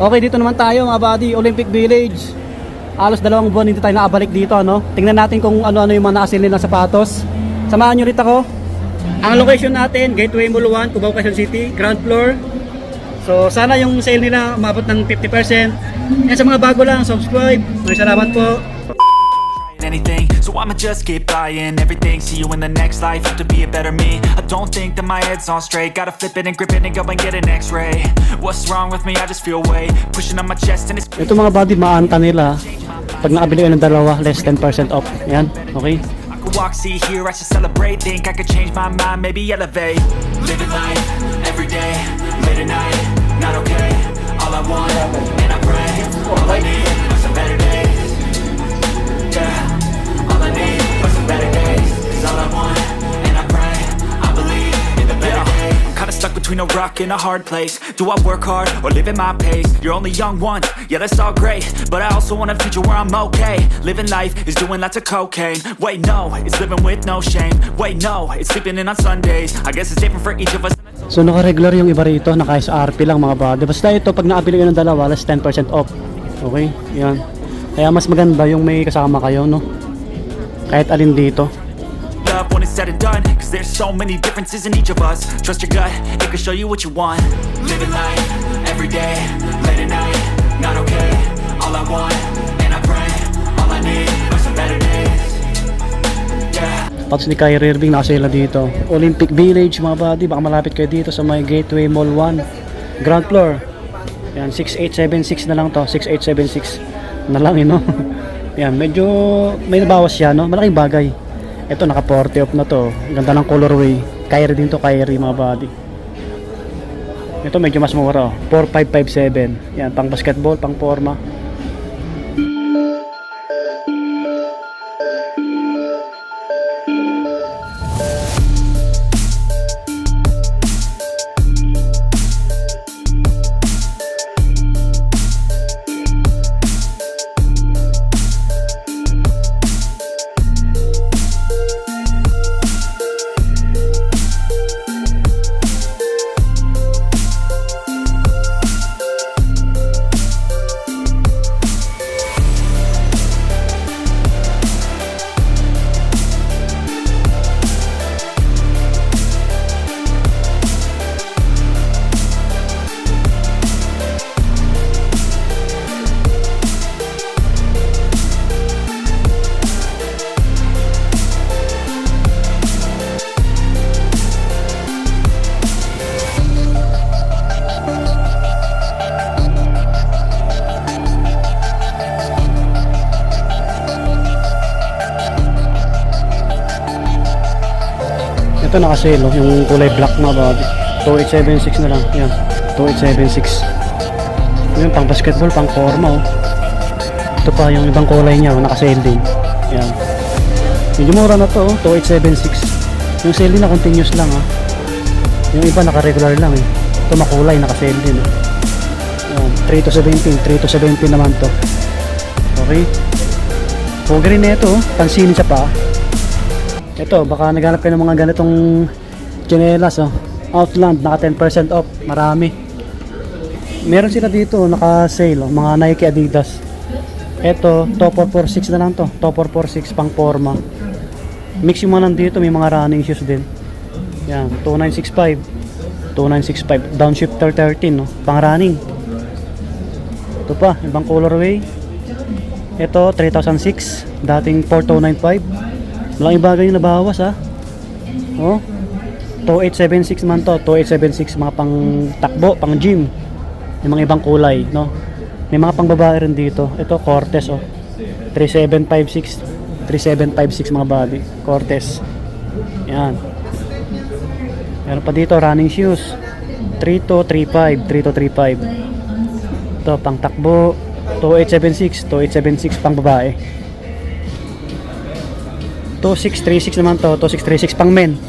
Okay, dito naman tayo mga buddy, Olympic Village. Halos 2 buwan hindi tayo nakabalik dito, no? Tingnan natin kung ano-ano yung mga nakasil nilang sapatos. Samahan nyo rin ako. Ang location natin, Gateway Mall 1, Cubao, Quezon City, ground floor. So sana yung sale nila umabot ng 50%. And sa mga bago lang, subscribe. Maraming salamat po. Anything, so I'ma just keep buying everything. See you in the next life, have to be a better me. I don't think that my head's on straight. Gotta flip it and grip it and go and get an x-ray. What's wrong with me? I just feel weight pushing on my chest and it's... Ito mga buddy, maanta nila. Pag nakabili kayo ng dalawa, less 10% off. Yan, okay? I could walk, see, here, I should celebrate. Think I could change my mind, maybe elevate. Living life, every day, late at night, not okay. All I want, and I pray, all I need are some better days. Yeah, all I need are some better days. Is all I want, and I pray, I believe in the better days. I'm kinda stuck between a rock and a hard place. Do I work hard or live at my pace? You're only young once, yeah that's all great, but I also want a future where I'm okay. Living life is doing lots of cocaine. Wait no, it's living with no shame. Wait no, it's sleeping in on Sundays. I guess it's different for each of us. So naka-regular yung iba rito, naka-SRP lang mga buddy. Basta ito, pag nakabili kayo ng dalawa, less 10% off. Okay, yan. Kaya mas maganda yung may kasama kayo, no? Kahit alin dito. Love when it's said and done, cause there's so many differences in each of us. Trust your gut, it can show you what you want. Living life, every day, late at night, not okay. All I want, and I pray, all I need are some better days. Yeah. Tapos ni Kyrie Irving nakasela dito. Olympic Village mga buddy, baka malapit kayo dito sa may Gateway Mall 1, ground floor. Yan, 6876 na lang to, 6876 na lang no? Yan, medyo may nabawas siya, no? Malaking bagay. Ito naka 40 off na to. Ganda ng colorway. Kyrie din to, Kyrie mga buddy. Ito medyo mas mura, oh. 4557. Yan, pang basketball, pang forma. Ito nakasale, yung kulay black mga buddy. 2876 na lang. Yan, 2876. Yun, pang basketball, pang forma, oh. Ito pa yung ibang kulay niya, oh, nakasale din. Yan. Medyo mura na to, oh, 2876. Yung sale din na continuous lang, ha. Yung iba naka-regular lang, eh. Ito makulay, nakasale din, oh. Yan, 3 to 17, 3 to 17 naman to. Okay. Pogi rin na ito, oh. Pansinin sa pa. Ito, baka naghanap kayo ng mga ganitong tsinelas, oh. Outland, naka 10% off, marami. Meron sila dito, naka-sale, oh, mga Nike, Adidas. Ito, top 446 na lang to, top 446 pang forma. Mix yung mga nandito, may mga running shoes din. Yan, 2965, 2965, downshifter 13, no, pang running. Ito pa, ibang colorway. Ito, 3006, dating 4295. Malaking bagay yung nabawas, ha. Oh, 2876 man to, 2876, mga pang takbo, pang gym. Yung mga ibang kulay, no. May mga pang babae rin dito. Ito Cortez, oh, 3756, 3756 mga body, Cortez. Yan. Meron pa dito running shoes, 3235, 3235. Ito pang takbo, 2876, 2876 pang babae. 2636 naman to, 2636 pang men.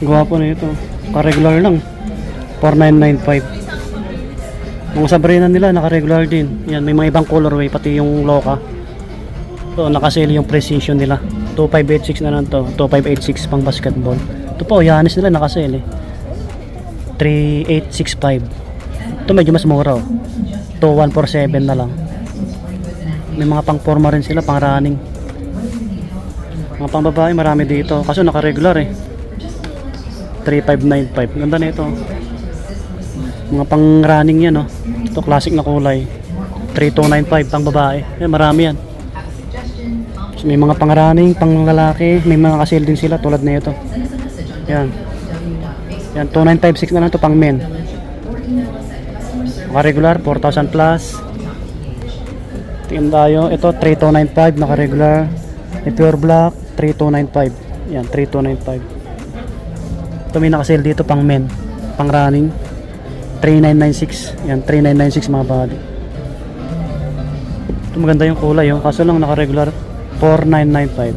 Gwapo na ito. Ka-regular lang. 4995. Mga Sabrina nila naka-regular din. Yan, may mga ibang colorway pati yung Loca. So, naka-sale yung precision nila. 2586 na lang to. 2586 pang basketball. Ito po, Yanis nila naka-sale eh. 3865. Ito medyo mas mura oh. 2147 na lang. May mga pang-forma rin sila, pang-running. Mga pang-babae marami dito. Kaso naka-regular eh. 3595. Ganda na ito. Mga pang-running yan oh. Ito classic na kulay. 3295 pang-babae. Marami yan. So, may mga pang-running, pang-lalaki. May mga ka-sale din sila tulad na ito. Yan. Yan, 2956 na lang ito pang men. Naka-regular, 4,000 plus. Tingnan tayo. Ito, 3295 naka-regular. May pure black, 3295. Yan, 3295. Ito may naka-sale dito pang men. Pang running. 3996. Yan, 3996 mga body. Ito maganda yung kulay. Yung kaso lang naka-regular, 4995.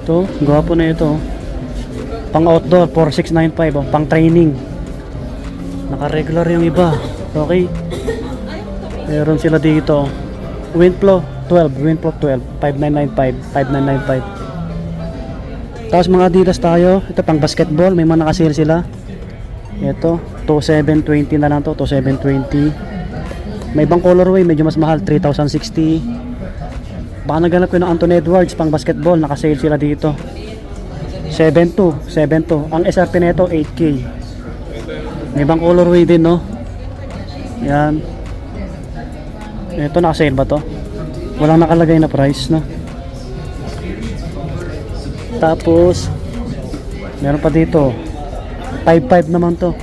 Ito, gwapo na ito. Pang outdoor, 4695. Oh. Pang training. Naka-regular yung iba. Okay. Meron sila dito. Windflow 12. Windflow 12. 5995. 5995. Tapos mga Adidas tayo. Ito pang basketball. May mga nakasale sila. Ito. 2720 na lang to. 2720. May ibang colorway. Medyo mas mahal. 3060. Baka naganap ko ng Anthony Edwards pang basketball. Nakasale sila dito. 7.2. 7.2. Ang SRP nito 8K. May ibang colorway din no. Yan. Ito naka-sale ba to? Walang nakalagay na price no. Tapos meron pa dito 5.5 naman to.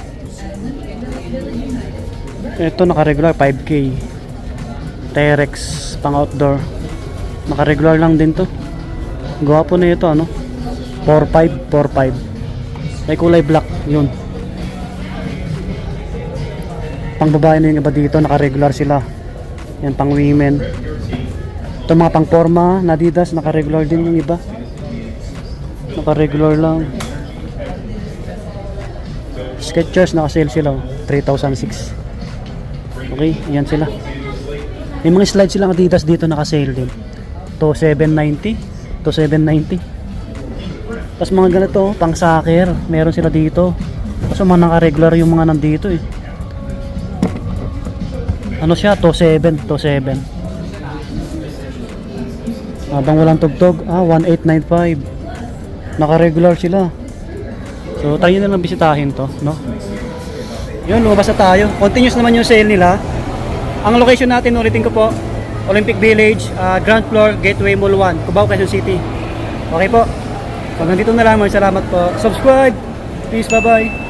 Ito naka-regular 5K. Terex pang outdoor. Naka-regular lang din to. Gwapo na ito ano. 4.5 4.5. May kulay black yun. Pang babae na yung iba dito, naka-regular sila. Yan, pang women. Ito mga pang forma, na Adidas, naka-regular din yung iba. Naka-regular lang. Skechers, naka-sale sila. 3,006. Okay, yan sila. May mga slides silang Adidas dito, naka-sale din. To 790. To 790. Tapos mga ganito, pang soccer, meron sila dito. Kasi mga naka-regular yung mga nandito eh. Ano siya? To 7. Habang walang tugtog, 1895. Naka-regular sila. So, try nyo na lang bisitahin to, no? Yun, lumabas na tayo. Continuous naman yung sale nila. Ang location natin, ulitin ko po, Olympic Village, ground floor, Gateway Mall 1, Cubao, Quezon City. Okay po. So, nandito na lang. Salamat po. Subscribe. Peace, bye-bye.